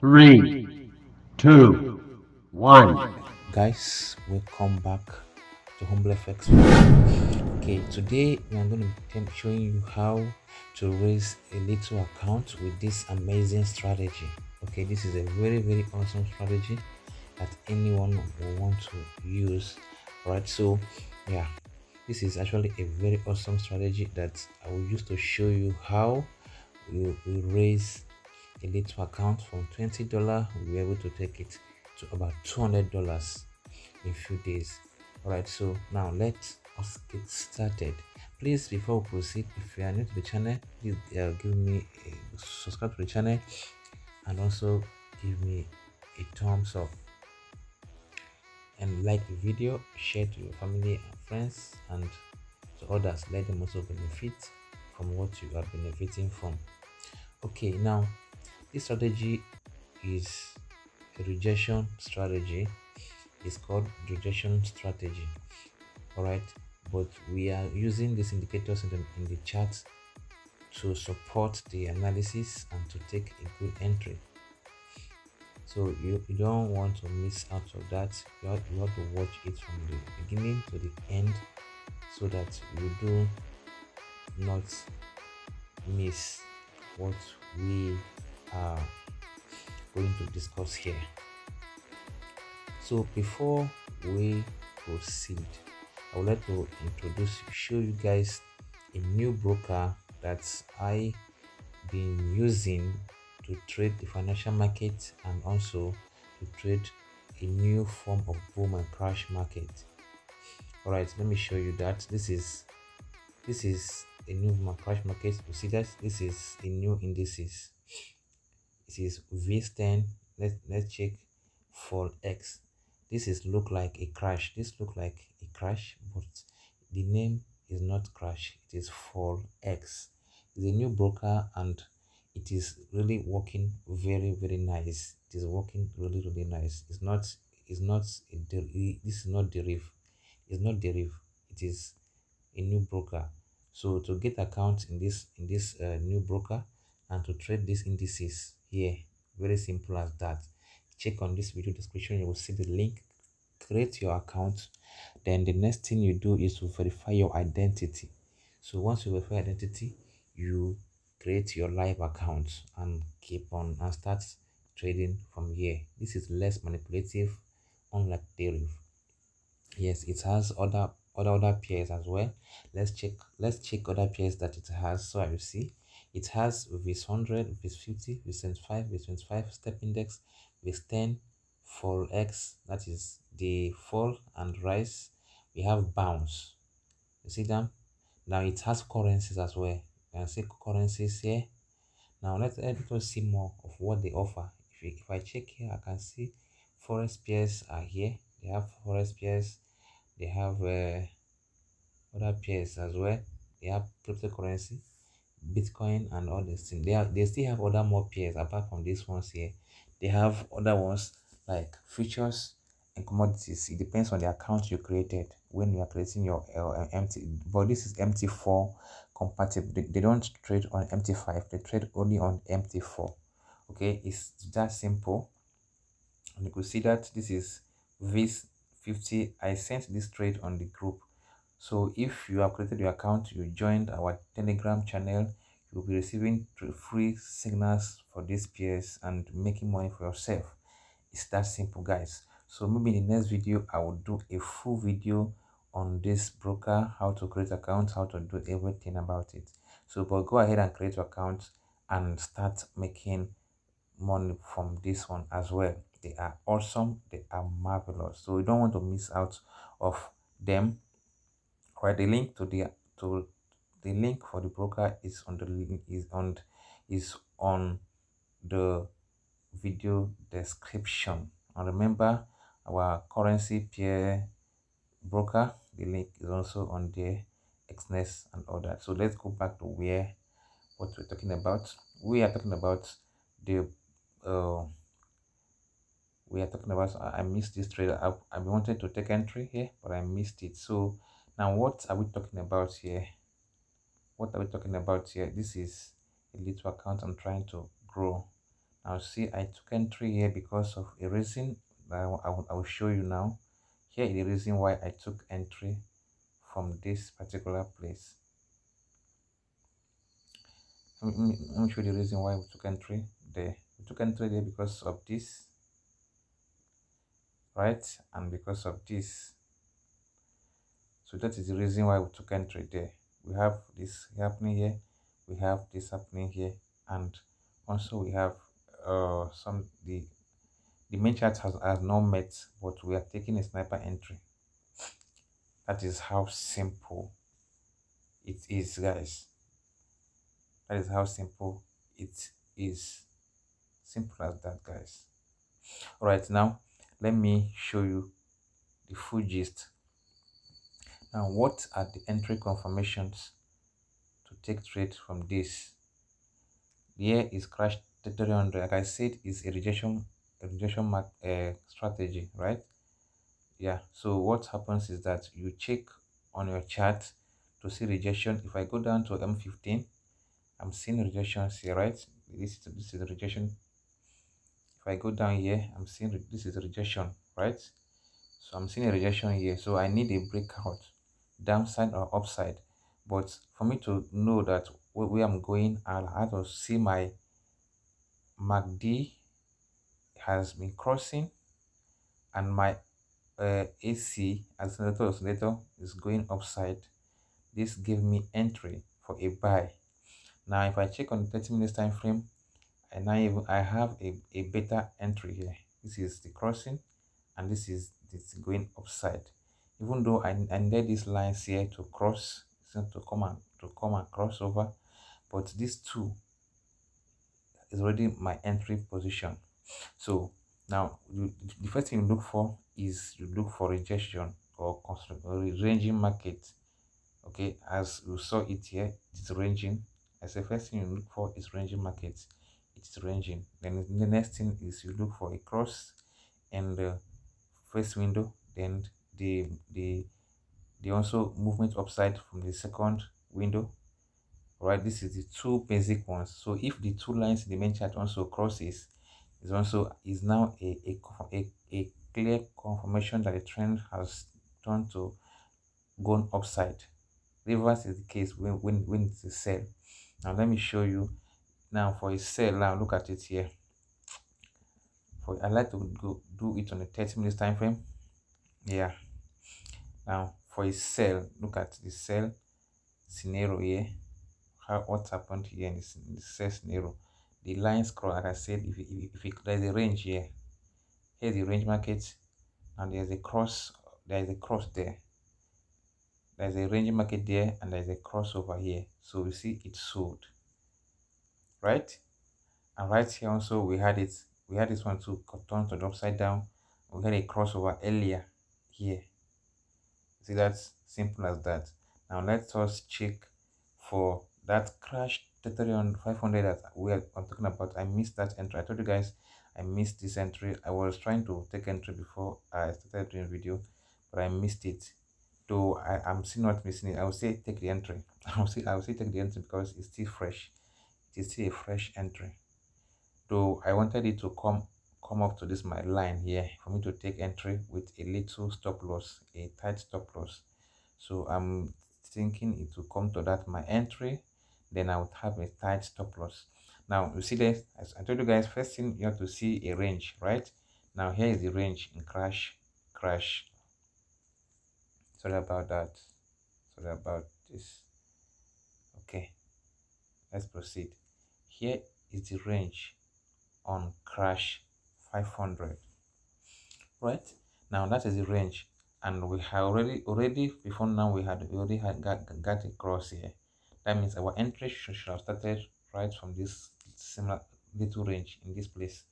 3, 2, 1. Guys, welcome back to HumbleFx. Okay, today we are going to be showing you how to raise a little account with this amazing strategy. Okay, this is a very awesome strategy that anyone will want to use. Right, so yeah, this is actually a very awesome strategy that I will use to show you how we raise a little account from $20. We'll be able to take it to about $200 in a few days. All right, so now let us get started. Please, before we proceed, if you are new to the channel, please give me a subscribe to the channel and also give me a thumbs up and like the video, share to your family and friends and to others. Let them also benefit from what you are benefiting from. Okay, now this strategy is a rejection strategy. It's called rejection strategy. All right, but we are using these indicators in the chart to support the analysis and to take a good entry. So you don't want to miss out of that. You have to watch it from the beginning to the end so that you do not miss what we are going to discuss here. So before we proceed, I would like to show you guys a new broker that I been using to trade the financial market and also to trade a new form of boom and crash market. All right, let me show you that this is a new boom and crash market. You see that this is a new indices. This is V10. Let's check for X. This is look like a crash. This look like a crash, but the name is not crash. It is for X. It's a new broker and it is really working very nice. It is working really nice. This is not derive. It's not derive. It is a new broker. So to get account in this new broker and to trade these indices here, very simple as that. Check on this video description, you will see the link. Create your account, then the next thing you do is to verify your identity. So once you verify identity, you create your live account and keep on and start trading from here. This is less manipulative, unlike deriv. Yes, it has other pairs as well. Let's check other pairs that it has. So I will see it has VIS 100, VIS 50, VIS 25, VIS 25 step index, VIS 10 for X, that is the fall and rise. We have bounce. You see them? Now it has currencies as well. You can see currencies here. Now let us see more of what they offer. If I check here, I can see forex pairs are here. They have forex pairs. They have other pairs as well. They have cryptocurrency, Bitcoin, and all these things. They still have other more pairs apart from these ones here. They have other ones like futures and commodities. It depends on the account you created when you are creating your MT. But this is MT4 compatible. They don't trade on MT5. They trade only on MT4. Okay, it's that simple. And you could see that this is VIS 50. I sent this trade on the group. So if you have created your account, you joined our Telegram channel, you'll be receiving free signals for these pairs and making money for yourself. It's that simple, guys. So maybe in the next video I will do a full video on this broker, how to create accounts, how to do everything about it. So but go ahead and create your account and start making money from this one as well. They are awesome, they are marvelous, so you don't want to miss out of them. Right, the link to the link for the broker is on the link is on the video description. And remember, our currency pair broker, the link is also on there, Xness and all that. So let's go back to what we're talking about. We are talking about the I missed this trade. I wanted to take entry here, but I missed it. So now what are we talking about here? What are we talking about here? This is a little account I'm trying to grow. Now see, I took entry here because of a reason that I will show you now. Here is the reason why I took entry from this particular place. Let me show you the reason why we took entry there. We took entry there because of this, right? And because of this. So that is the reason why we took entry there. We have this happening here, we have this happening here, and also we have the main chart has not met, but we are taking a sniper entry. That is how simple it is, guys. That is how simple it is. Simple as that, guys. All right, now let me show you the full gist. Now, what are the entry confirmations to take trade from this? Here is crash 300. Like I said, is a rejection strategy, right? Yeah. So what happens is that you check on your chart to see rejection. If I go down to M15, I'm seeing rejections here, right? This is a rejection. If I go down here, I'm seeing this is a rejection, right? So I'm seeing a rejection here. So I need a breakout, downside or upside. But for me to know that where I'm going, I'll have to see my MACD has been crossing, and my AC oscillator is going upside. This gave me entry for a buy. Now if I check on the 30 minutes time frame, and I have a beta entry here. This is the crossing, and this is going upside. Even though I need these lines here to cross, to come and cross over, but these two is already my entry position. So now the first thing you look for is you look for rejection or ranging market. Okay, as you saw it here, it's ranging. As the first thing you look for is ranging market. It's ranging. Then the next thing is you look for a cross and the first window. Then the also movement upside from the second window. All right, this is the two basic ones. So if the two lines in the main chart also crosses, is now a clear confirmation that the trend has turned to gone upside. Reverse is the case when it's a sell. Now let me show you. Now for a sell, now look at it here. I like to go do it on a 30 minutes time frame. Yeah. Now for a sell, look at the sell scenario here. What happened here in the sell scenario? The lines cross. Like I said, if there's a range here, here's the range market, and there's a cross. There is a cross there. There's a range market there, and there's a crossover here. So you see it sold, right? And right here also we had it. We had this one to turn to the upside down. We had a crossover earlier here. See, that's simple as that. Now let us check for that crash 500 that I'm talking about. I missed that entry. I told you guys I missed this entry. I was trying to take entry before I started doing video, but I missed it. Though I'm still not missing it. I will say take the entry. I will say take the entry because it's still fresh. It is still a fresh entry. Though I wanted it to come up to this my line here for me to take entry with a little stop loss, a tight stop loss. So I'm thinking it will come to that my entry, then I would have a tight stop loss. Now you see this, as I told you guys, first thing you have to see a range, right? Now here is the range in crash. Sorry about that. Sorry about this. Okay, let's proceed. Here is the range on crash 500, right? Now that is the range, and we have already before now we already had got a cross here. That means our entry should have started right from this similar little range in this place.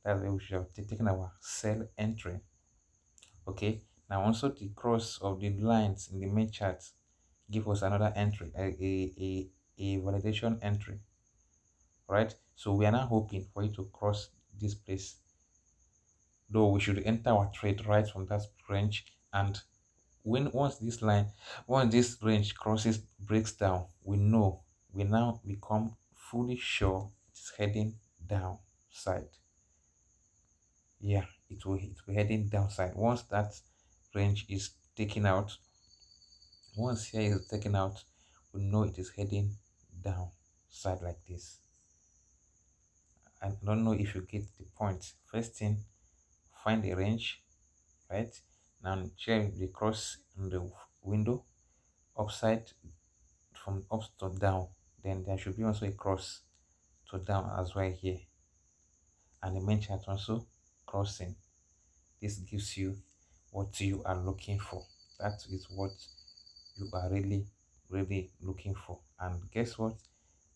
That's where we should have taken our sell entry. Okay, now also the cross of the lines in the main chart give us another entry, a validation entry, right? So we are now hoping for it to cross this place, though we should enter our trade right from that range. And once this range breaks down, we now become fully sure it's heading down downside. Yeah, it will heading downside. Once that range is taken out, once here is taken out, we know it is heading downside like this. I don't know if you get the point. First thing, find a range, right? Now check the cross in the window upside from up to down. Then there should be also a cross to down as well here, and the main chart also crossing. This gives you what you are looking for. That is what you are really looking for. And guess what?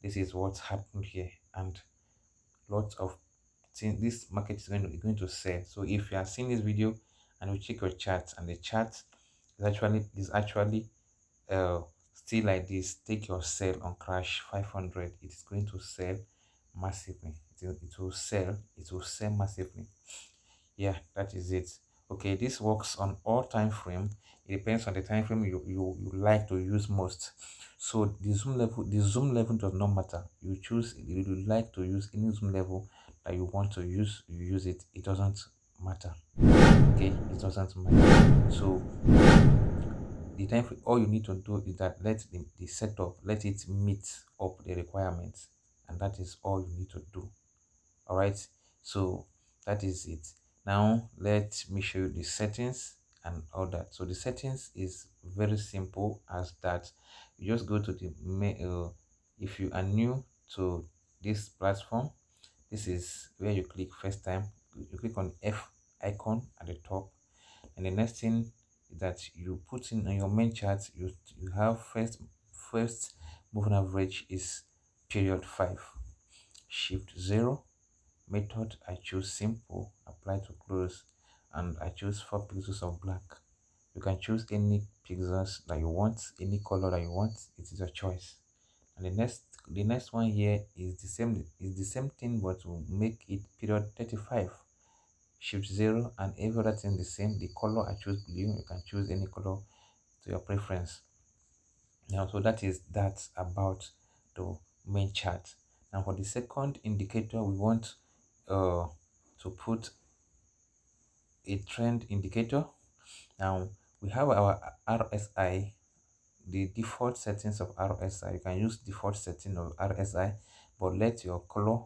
This is what happened here, and lots of things. This market is going to sell. So if you are seeing this video and you check your chart, and the chart is actually still like this, take your sell on crash 500. It is going to sell massively. It will sell massively. Yeah, that is it. Okay, this works on all time frame. It depends on the time frame you like to use most. So the zoom level does not matter. You choose, you like to use any zoom level that you want to use, you use it. It doesn't matter. Okay, it doesn't matter. So the time frame, all you need to do is that let the setup, let it meet up the requirements, and that is all you need to do. All right, so that is it. Now let me show you the settings and all that. So the settings is very simple as that. You just go to the if you are new to this platform, this is where you click. First time you click on F icon at the top, and the next thing that you put in on your main chart, you have first moving average is period 5, shift 0. Method, I choose simple, apply to close, and I choose 4 pixels of black. You can choose any pixels that you want, any color that you want. It is your choice. And the next one here is the same thing, but to make it period 35, shift 0, and every other thing the same. The color, I choose blue. You can choose any color to your preference. Now, so that is that about the main chart. Now for the second indicator, we want to put a trend indicator. Now we have our RSI, the default settings of RSI. You can use default setting of RSI, but let your color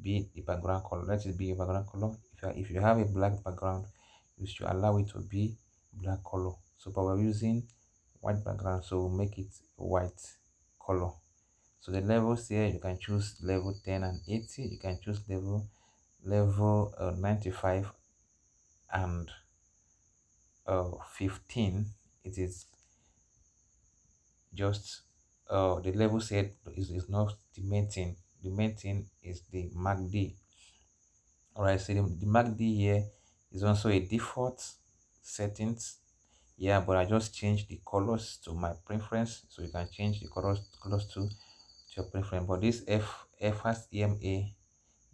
be the background color. Let it be a background color. If you have a black background, you should allow it to be black color. So but we're using white background, so we'll make it white color. So the levels here, you can choose level 10 and 80. You can choose level 95 and 15. It is just the level set is not the main thing. The main thing is the MACD. All right, so the MACD here is also a default settings. Yeah, but I just changed the colors to my preference, so you can change the colors to your preference. But this fast EMA,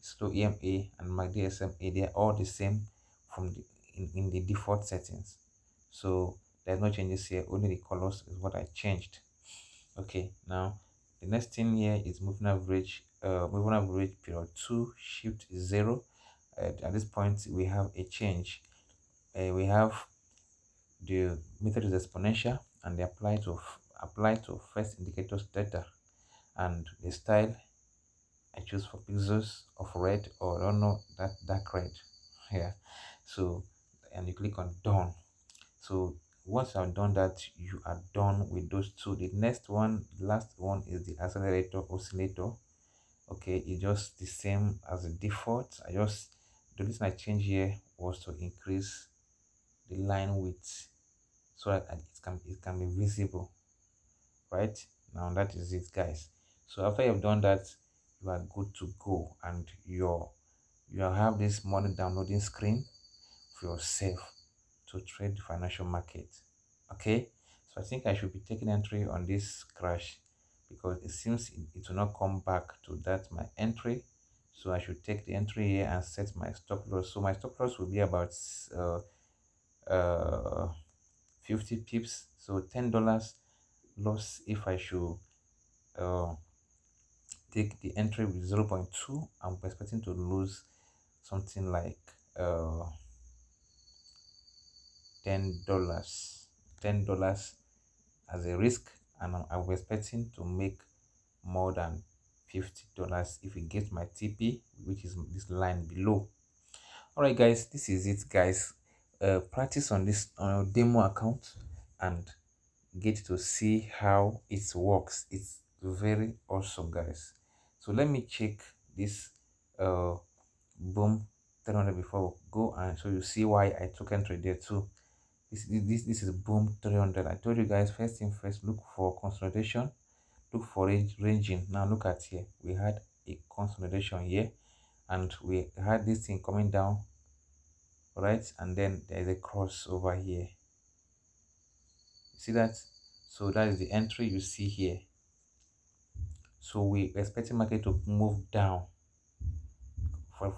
slow EMA, and MACD SMA, they are all the same from in the default settings. So there's no changes here, only the colors is what I changed. Okay, now the next thing here is moving average period 2, shift 0. At this point we have a change. We have the method is exponential, and they apply to first indicators data, and the style, I choose for pixels of red, or I don't know, that dark red. Yeah, so and you click on done. So once I've done that, you are done with those two. The next one, the last one, is the accelerator oscillator. Okay, it's just the same as the default. The reason I change here was to increase the line width so that it can be visible. Right now, that is it, guys. So after you've done that, you are good to go, and you have this money downloading screen for yourself to trade the financial market. Okay, so I think I should be taking entry on this crash, because it seems it will not come back to that my entry. So I should take the entry here and set my stop loss. So my stop loss will be about 50 pips, so $10 loss if I should take the entry with 0.2. I'm expecting to lose something like $10 as a risk, and I'm expecting to make more than $50 if we get my TP, which is this line below. All right, guys, this is it, guys. Practice on this demo account and get to see how it works. It's very awesome, guys. So let me check this boom 300 before we go, and so you see why I took entry there too. This is boom 300. I told you guys, first thing first, look for consolidation, look for ranging. Now look at here, we had a consolidation here, and we had this thing coming down, right? And then there's a cross over here. See that? So that is the entry you see here. So we expecting market to move down for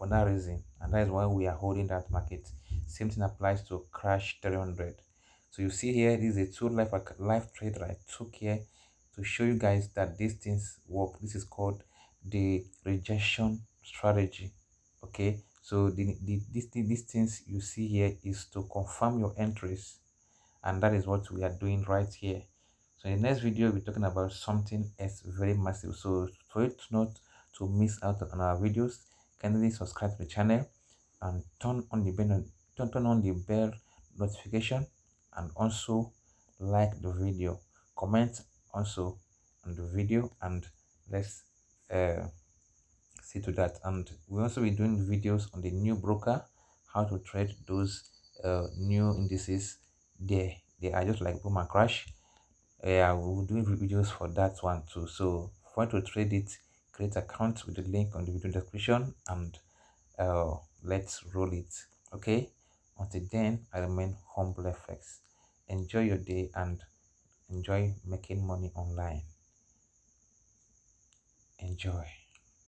that reason, and that is why we are holding that market. Same thing applies to crash 300. So you see here, this is a two life trade that I took here to show you guys that these things work. This is called the rejection strategy. Okay, so these things you see here is to confirm your entries, and that is what we are doing right here. So in the next video, we're talking about something else very massive. So for it not to miss out on our videos, kindly subscribe to the channel and turn on the bell notification, and also like the video, comment also on the video, and let's see to that. And we'll also be doing videos on the new broker, how to trade those new indices there. They are just like boom and crash. Yeah, we'll do videos for that one too. So for you to trade it, create account with the link on the video description, and let's roll it. Okay, until then, I remain HumbleFx. Enjoy your day and enjoy making money online. Enjoy.